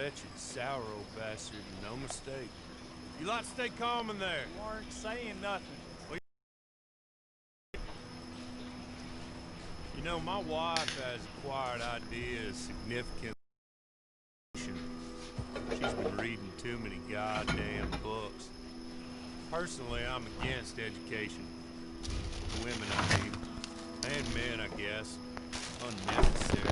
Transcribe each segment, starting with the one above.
wretched, sour old bastard, no mistake. You lot stay calm in there. You weren't saying nothing. You know, my wife has acquired ideas significant. She's been reading too many goddamn books. Personally, I'm against education. Women, I mean. And men, I guess. Unnecessary.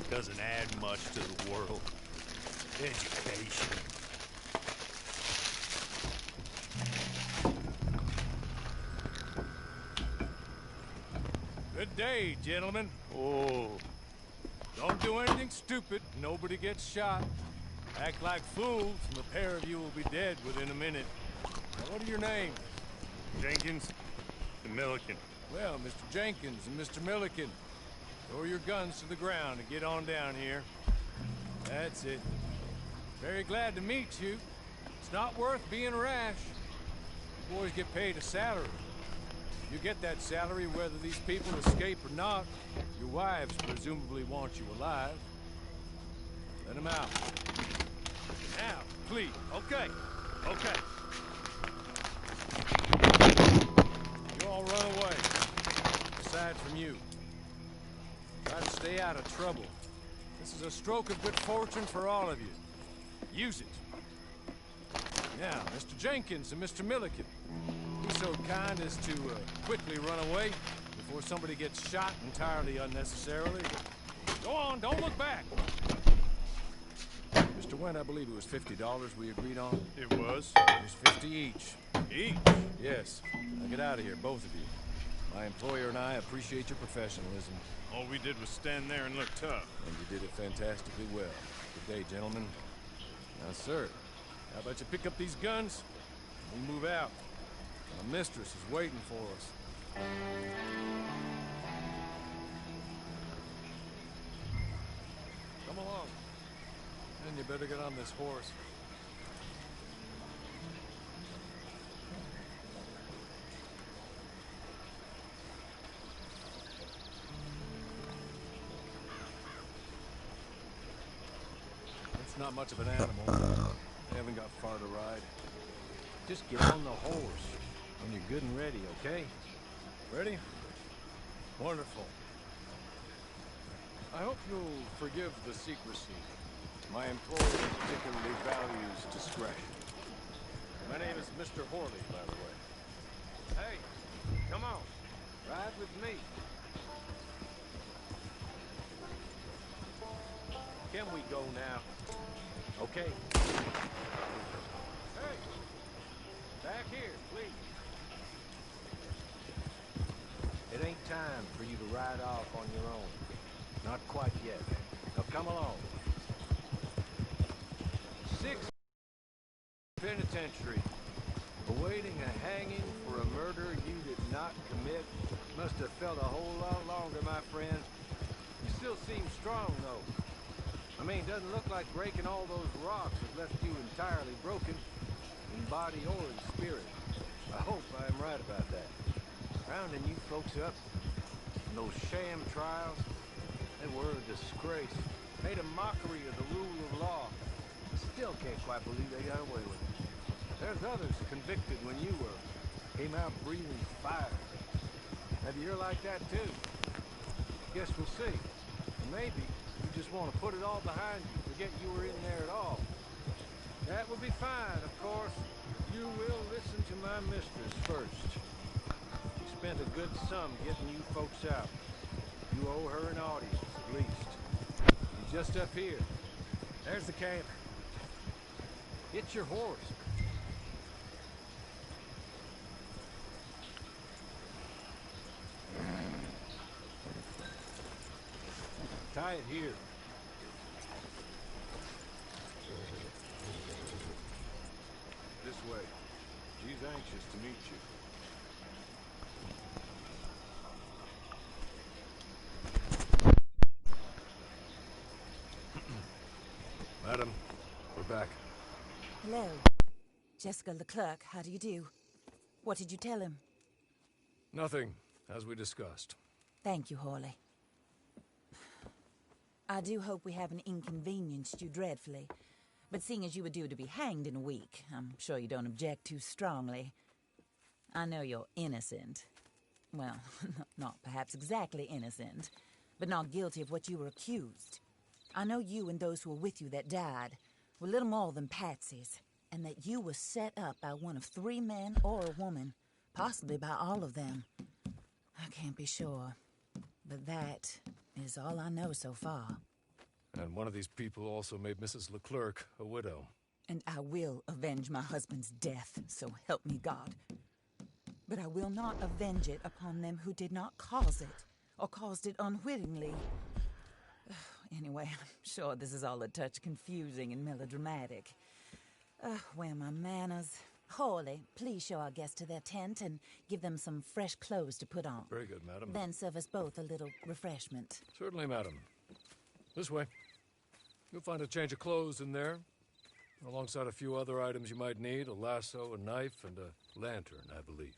Doesn't add much to the world. Education. Good day, gentlemen. Oh. Don't do anything stupid. Nobody gets shot. Act like fools, and the pair of you will be dead within a minute. Now, what are your names? Jenkins and Milliken. Well, Mr. Jenkins and Mr. Milliken, throw your guns to the ground and get on down here. That's it. Very glad to meet you. It's not worth being rash. You boys get paid a salary. You get that salary whether these people escape or not. Your wives presumably want you alive. Let them out. Now, please. Okay. Okay. You all run away. Aside from you. Try to stay out of trouble. This is a stroke of good fortune for all of you. Use it. Now, Mr. Jenkins and Mr. Milliken, be so kind as to quickly run away before somebody gets shot entirely unnecessarily. Go on, don't look back. Mr. Went, I believe it was $50 we agreed on. It was? It was 50 each. Each? Yes. Now get out of here, both of you. My employer and I appreciate your professionalism. All we did was stand there and look tough. And you did it fantastically well. Good day, gentlemen. Now, sir, how about you pick up these guns and we move out? My mistress is waiting for us. Come along. And you better get on this horse. It's not much of an animal. They haven't got far to ride. Just get on the horse when you're good and ready, okay? Ready? Wonderful. I hope you'll forgive the secrecy. My employer particularly values discretion. My name is Mr. Horley, by the way. Hey, come on. Ride with me. Can we go now? Okay. Hey! Back here, please. It ain't time for you to ride off on your own. Not quite yet. Now come along. 6 penitentiary. Awaiting a hanging for a murder you did not commit. Must have felt a whole lot longer, my friend. You still seem strong, though. I mean, it doesn't look like breaking all those rocks has left you entirely broken, in body or in spirit. I hope I'm right about that. Rounding you folks up, in those sham trials, they were a disgrace. Made a mockery of the rule of law. Still can't quite believe they got away with it. There's others convicted when you were. Came out breathing fire. Maybe you're like that too. Guess we'll see. Maybe you just want to put it all behind you, forget you were in there at all. That would be fine, of course. You will listen to my mistress first. She spent a good sum getting you folks out. You owe her an audience, at least. She's just up here. There's the camp. Get your horse. Tie it here. This way. She's anxious to meet you. Madam, we're back. Hello. Jessica Leclerc, how do you do? What did you tell him? Nothing, as we discussed. Thank you, Hawley. I do hope we haven't inconvenienced you dreadfully. But seeing as you were due to be hanged in a week, I'm sure you don't object too strongly. I know you're innocent. Well, not perhaps exactly innocent, but not guilty of what you were accused. I know you and those who were with you that died were little more than patsies, and that you were set up by one of 3 men or a woman, possibly by all of them. I can't be sure, but that is all I know so far. And one of these people also made Mrs. Leclerc a widow. And I will avenge my husband's death, so help me God. But I will not avenge it upon them who did not cause it, or caused it unwittingly. Anyway, I'm sure this is all a touch confusing and melodramatic. Where are my manners? Hawley, please show our guests to their tent and give them some fresh clothes to put on. Very good, madam. Then serve us both a little refreshment. Certainly, madam. This way. You'll find a change of clothes in there, alongside a few other items you might need, a lasso, a knife, and a lantern, I believe.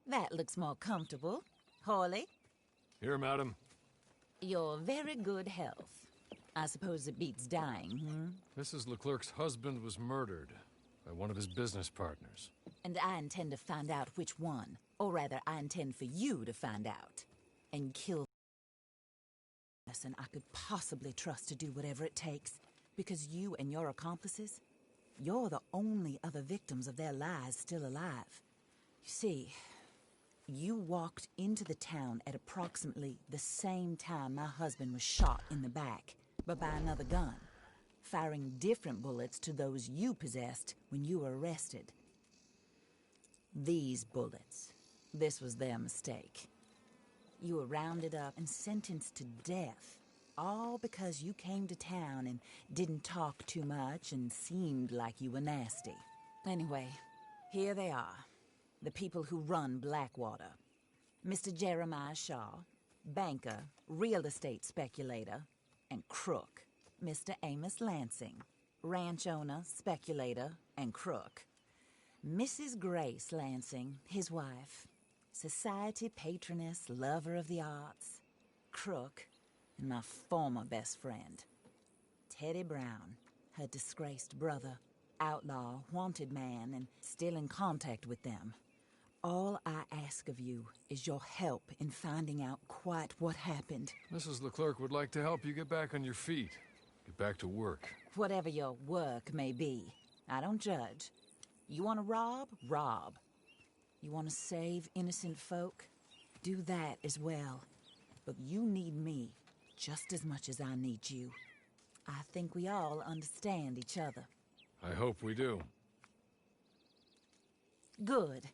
That looks more comfortable. Hawley, Here, madam. your very good health. I suppose it beats dying, Mrs. Leclerc's husband was murdered by one of his business partners. And I intend to find out which one. Or rather, I intend for you to find out. And kill the person I could possibly trust to do whatever it takes. Because you and your accomplices, you're the only other victims of their lies still alive. You see, you walked into the town at approximately the same time my husband was shot in the back, but by another gun, firing different bullets to those you possessed when you were arrested. These bullets, this was their mistake. You were rounded up and sentenced to death, all because you came to town and didn't talk too much and seemed like you were nasty. Anyway, here they are. The people who run Blackwater. Mr. Jeremiah Shaw, banker, real estate speculator, and crook. Mr. Amos Lansing, ranch owner, speculator, and crook. Mrs. Grace Lansing, his wife, society patroness, lover of the arts, crook, and my former best friend. Teddy Brown, her disgraced brother, outlaw, wanted man, and still in contact with them. All I ask of you is your help in finding out quite what happened. Mrs. Leclerc would like to help you get back on your feet. Get back to work. Whatever your work may be, I don't judge. You want to rob? Rob. You want to save innocent folk? Do that as well. But you need me just as much as I need you. I think we all understand each other. I hope we do. Good.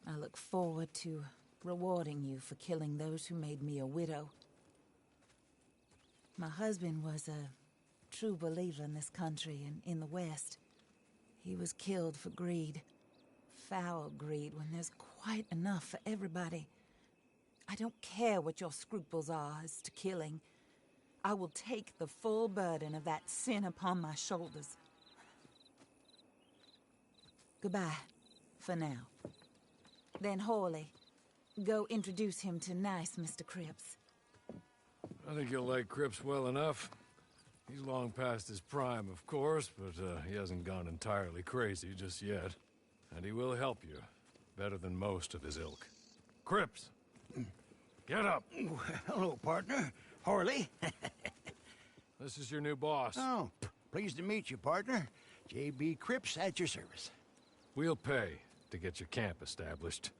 I look forward to rewarding you for killing those who made me a widow. My husband was a true believer in this country and in the West. He was killed for greed. Foul greed when there's quite enough for everybody. I don't care what your scruples are as to killing. I will take the full burden of that sin upon my shoulders. Goodbye, for now. Then Hawley, go introduce him to nice Mr. Cripps. I think you'll like Cripps well enough. He's long past his prime, of course, but he hasn't gone entirely crazy just yet. And he will help you, better than most of his ilk. Cripps! Get up! Hello, partner. Harley. This is your new boss. Oh, pleased to meet you, partner. J.B. Cripps at your service. We'll pay to get your camp established.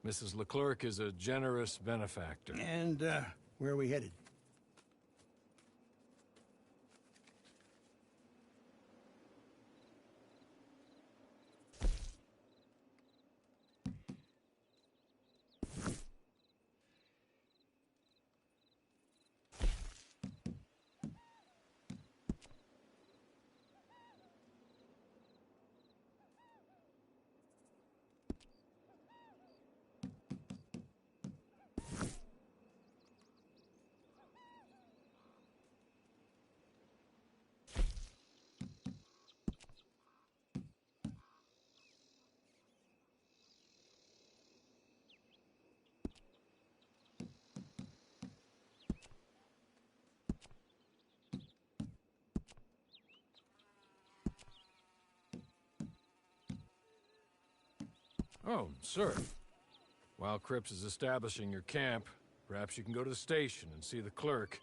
Mrs. Leclerc is a generous benefactor. And, where are we headed? Oh, sir. While Cripps is establishing your camp, perhaps you can go to the station and see the clerk,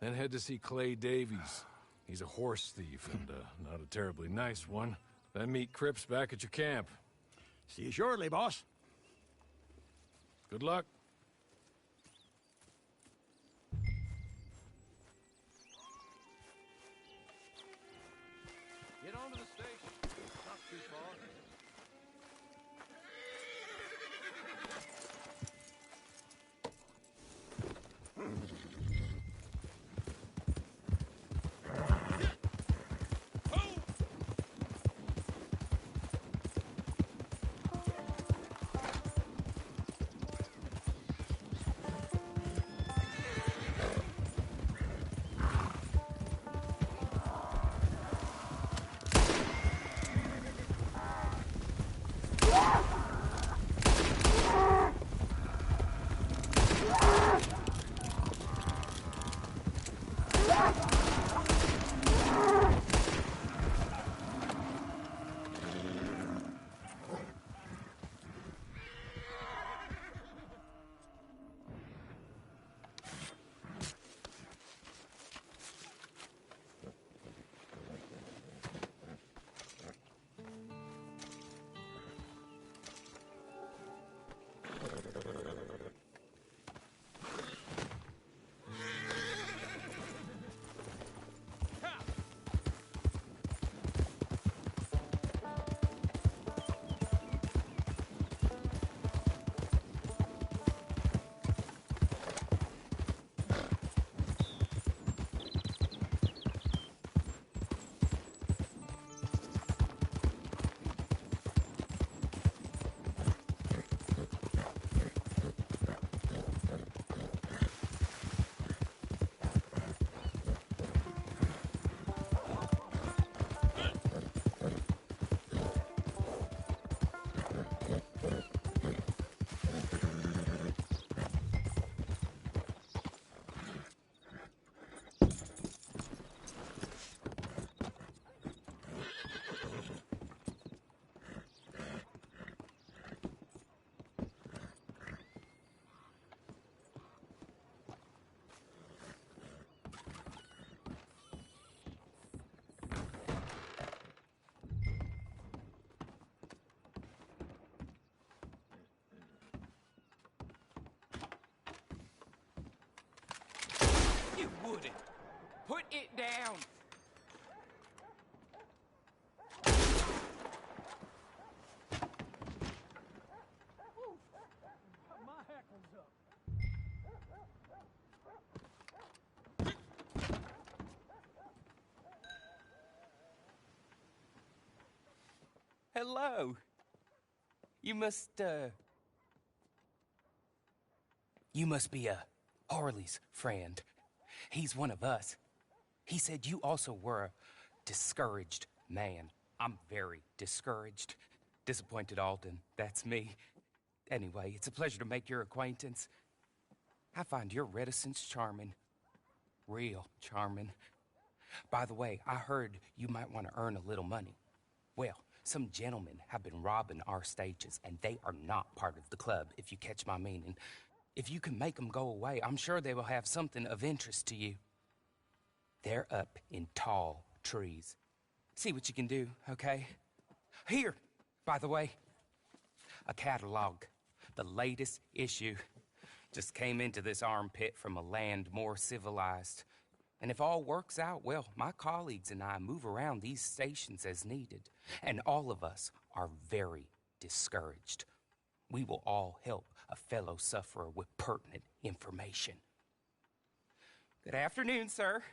then head to see Clay Davies. He's a horse thief and not a terribly nice one. Then meet Cripps back at your camp. See you shortly, boss. Good luck. Get on to the station. Not too far. You wouldn't. Put it down. My hackle's up. Hello. You must be Harley's friend. He's one of us. He said you also were a discouraged man. I'm very discouraged. Disappointed Alden, that's me. Anyway, it's a pleasure to make your acquaintance. I find your reticence charming. real charming. By the way, I heard you might want to earn a little money. Well, some gentlemen have been robbing our stages, and they are not part of the club, if you catch my meaning. If you can make them go away, I'm sure they will have something of interest to you. They're up in tall trees. See what you can do, okay? Here, by the way, a catalog. The latest issue. Just came into this armpit from a land more civilized. And if all works out, well, my colleagues and I move around these stations as needed. And all of us are very discouraged. We will all help a fellow sufferer with pertinent information. Good afternoon, sir.